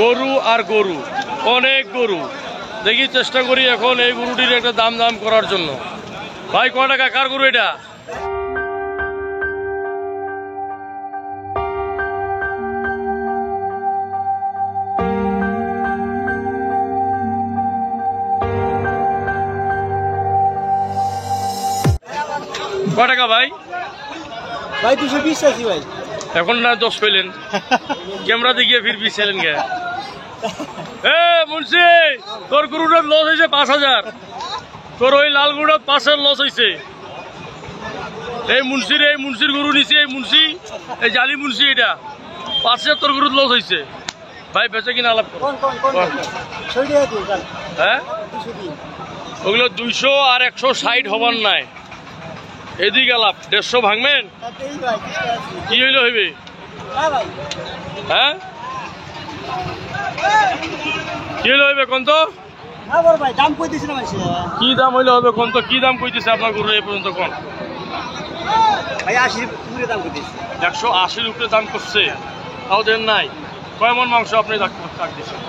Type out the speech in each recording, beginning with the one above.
গরু আর গরু, অনেক গরু। দেখি চেষ্টা করি এখন এই গরুটির একটা দাম করার জন্য। ভাই ক টাকা, কার গরু এটা? ক টাকা ভাই? ভাই 220 চাইছি ভাই। এখন না 10 পেলেন, ক্যামেরা দেখিয়ে ফির 20 চাইলেন কে? মুন্সি, তোর গরুটার লস হয়েছে 5000, তোর ওই লাল গরুটার 5,000 লস হয়েছে। এই মুন্সির গরু নিছি, এই মুন্সি, এই জালি মুন্সি, এটা 5,000 তোর গরুর লস হয়েছে। ভাই বেচে কিনা আলাপ করো। হ্যাঁ, ওগুলো 200 আর 160 হবার নাই। এদিকে আলাপ 150 ভাঙবেন, কি হইলে হইবে? হ্যাঁ, কি হইলে হইবে কোন তো? কি দাম হইলে হবে কোন তো? কি দাম কইতেছে আপনার গরু এই পর্যন্ত কোন? 180 উপরে দাম করছে, তাও দেন নাই। কয় মন মাংস আপনি দিচ্ছেন?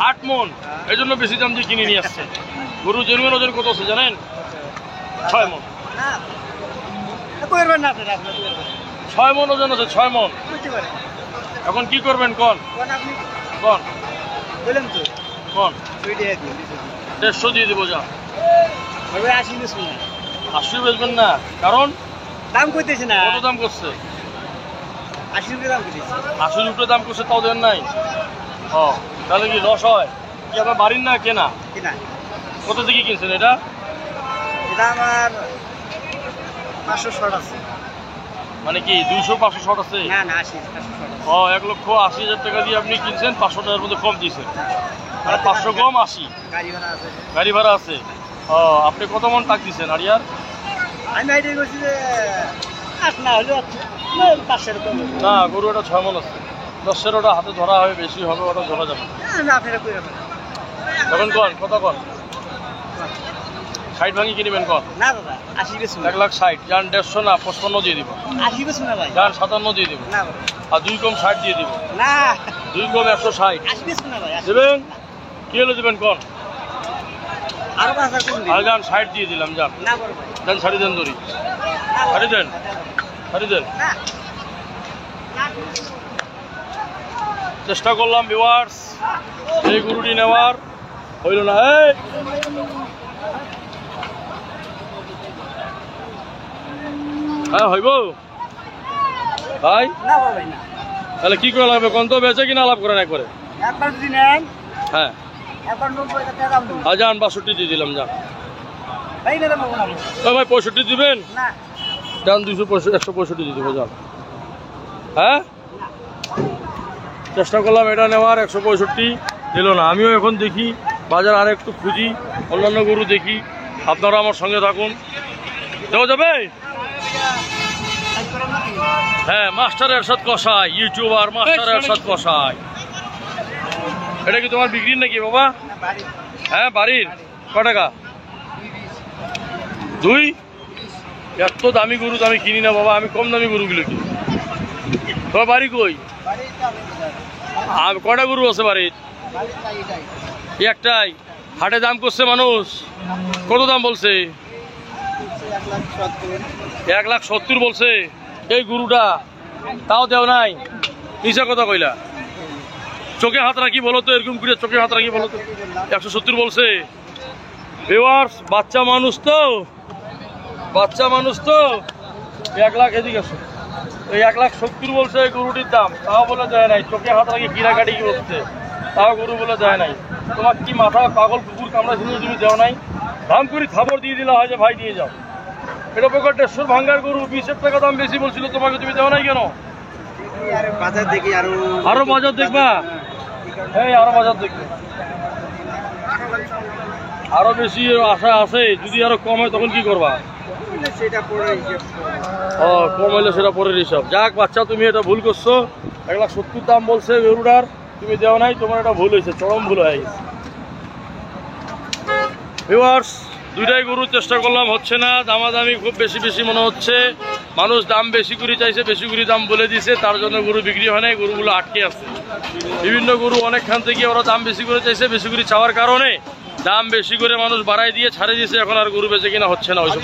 8 মন। এই জন্য বেশি দাম দিয়ে কিনে নিয়ে আসছে। গরু জন্মের ওজন কত আছে জানেন? 6 মন। 6 মন ওজন আছে, 6 মন। এখন কি করবেন কোন? কোন 150 দিয়ে দিব। যা 80 বেচবেন না, কারণ দাম কইতেছে না। কত দাম করছে? 80 উপরে দাম কইতেছে। 80 উপরে দাম করছে, তাও দেন নাই। ও, তাহলে কি লস হয়? কি আপনার বাড়ির না কেনা? কিনা। কত থেকে কিনছেন এটা? এটা আমার 500 শর্ট আছে। মানে কি 200-500 শর্ট আছে? না না, 80 শর্ট আছে। ও, 1,80,000 টাকা দিয়ে আপনি কিনছেন, 500 টাকার মধ্যে কম দিয়েছেন। মানে 500 কম 80। গাড়ি ভাড়া আছে। গাড়ি ভাড়া আছে। ও, আপনি কত মন টাক দিচ্ছেন? আর ইয়ার আমি আইডিয়া করছি যে 8 না হলেও 500 কম। না, গরু এটা 6 মন আছে। 10-এর ওটা হাতে ধরা হবে, বেশি হবে ওটা ধরা যাবে না। আপনারা কই রাখেন এখন কোন কত কোন? 60 ভাঙি কিনবেন কোন? না দাদা, 80 বেচুন। 1,60,000 যান, 150 না 55 দিয়ে দিব। 80 বেচুন না ভাই। যান 57 দিয়ে দিব। না আর 2 কম 60 দিয়ে দিব। না, 2 কম 160 80 বেচুন না ভাই। দেবেন? কি হলো দেবেন কোন? আরো 5000 কম দিন। আর যান 60 দিয়ে দিলাম। যান না বড় ভাই, যান, ছাড়ি দেন দড়ি, ছাড়ি দেন, ছাড়ি দেন। না। চেষ্টা করলাম ভিউয়ার্স এই গরুটি নেওয়ার, হইল না। হ্যাঁ হইব ভাই। না বড় ভাই না। তাহলে কি করে লাগবে কোন তো? বেচে কিনা আলাপ করেন একবারে। একবার যদি নেন, হ্যাঁ, একবার 90 টাকা দাম দিন। যান 62 দিয়ে দিলাম। যান ভাই না দেবো না। ভাই 65 দিবেন? না। যান 165 দিয়ে দিব। যান। হ্যাঁ, চেষ্টা করলাম এটা নেওয়ার, 165 দিল না। আমিও এখন দেখি বাজার আর একটু খুঁজি, অন্যান্য গরু দেখি। আপনারা আমার সঙ্গে থাকুন। দেওয়া যাবে? হ্যাঁ, মাস্টার এরশাদ কসাই, ইউটিউবার মাস্টার এরশাদ কসাই। এটা কি তোমার বিক্রির নাকি বাবা? হ্যাঁ, বাড়ির। ক টাকা? 2। এত দামি গরু তো আমি কিনি না বাবা, আমি কম দামি গরুগুলো কিনি। তোমার বাড়ি কই? কটা গরু আছে বাড়ির? একটাই। হাটে দাম করছে মানুষ, কত দাম বলছে? 1,70,000 বলছে এই গরুটা, তাও দেও নাই। নিচা কথা কইলা, চোখে হাত রাখি বলো তো, এরকম করে চোখে হাত রাখি বলো তো। 170 বলছে। ভিউয়ার্স, বাচ্চা মানুষ তো, 1 লাখ। এদিকে আসো। 1,70,000 বলছে এই গরুটির দাম, তাও বলে দেয় নাই। চোখে হাত রাখি কিনাকাটি কি বলছে, তাও গরু বলে দেয় নাই। তোমার কি মাথা পাগল? কুকুর কামড়াছিল, তুমি দেও নাই? দাম করে খাবার দিয়ে দিলা হয় যে ভাই দিয়ে যাও। এটা প্রকার 150 ভাঙ্গার গরু, 20 টাকা দাম বেশি বলছিল তোমাকে, তুমি দেও নাই কেন? বাজার দেখি আরো বাজার দেখবা? এই আরো বাজার দেখবে, আরো বেশি আশা আছে। যদি আরো কম হয় তখন কি করবা? ও, কম হইলে সেটা পরের হিসাব। যাক বাচ্চা, তুমি এটা ভুল করছো। 1,70,000 দাম বলছে গরুটার, তুমি দেও নাই। তোমার এটা ভুল হয়েছে, চরম ভুল হয়ে গেছে। ভিউয়ার্স, দুইটাই গরু চেষ্টা করলাম, হচ্ছে না। দামাদামি খুব বেশি মনে হচ্ছে। মানুষ দাম বেশি করে চাইছে, বেশি করে দাম বলে দিছে, তার জন্য গরু বিক্রি হয় নাই, গরুগুলো আটকে আছে। বিভিন্ন গরু অনেকখান থেকে ওরা দাম বেশি করে চাইছে, বেশি করে চাওয়ার কারণে দাম বেশি করে মানুষ বাড়াই দিয়ে ছাড়ে দিয়েছে, এখন আর গরু বেচে কিনা হচ্ছে না ওইসব।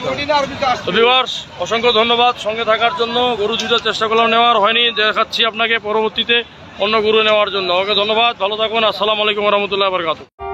তো ভিউয়ার্স, অসংখ্য ধন্যবাদ সঙ্গে থাকার জন্য। গরু দুটার চেষ্টা করলাম, নেওয়ার হয়নি, দেখাচ্ছি আপনাকে পরবর্তীতে অন্য গরু নেওয়ার জন্য। ওকে ধন্যবাদ, ভালো থাকুন। আসসালামু আলাইকুম রহমতুল্লাহ বারকাতুহু।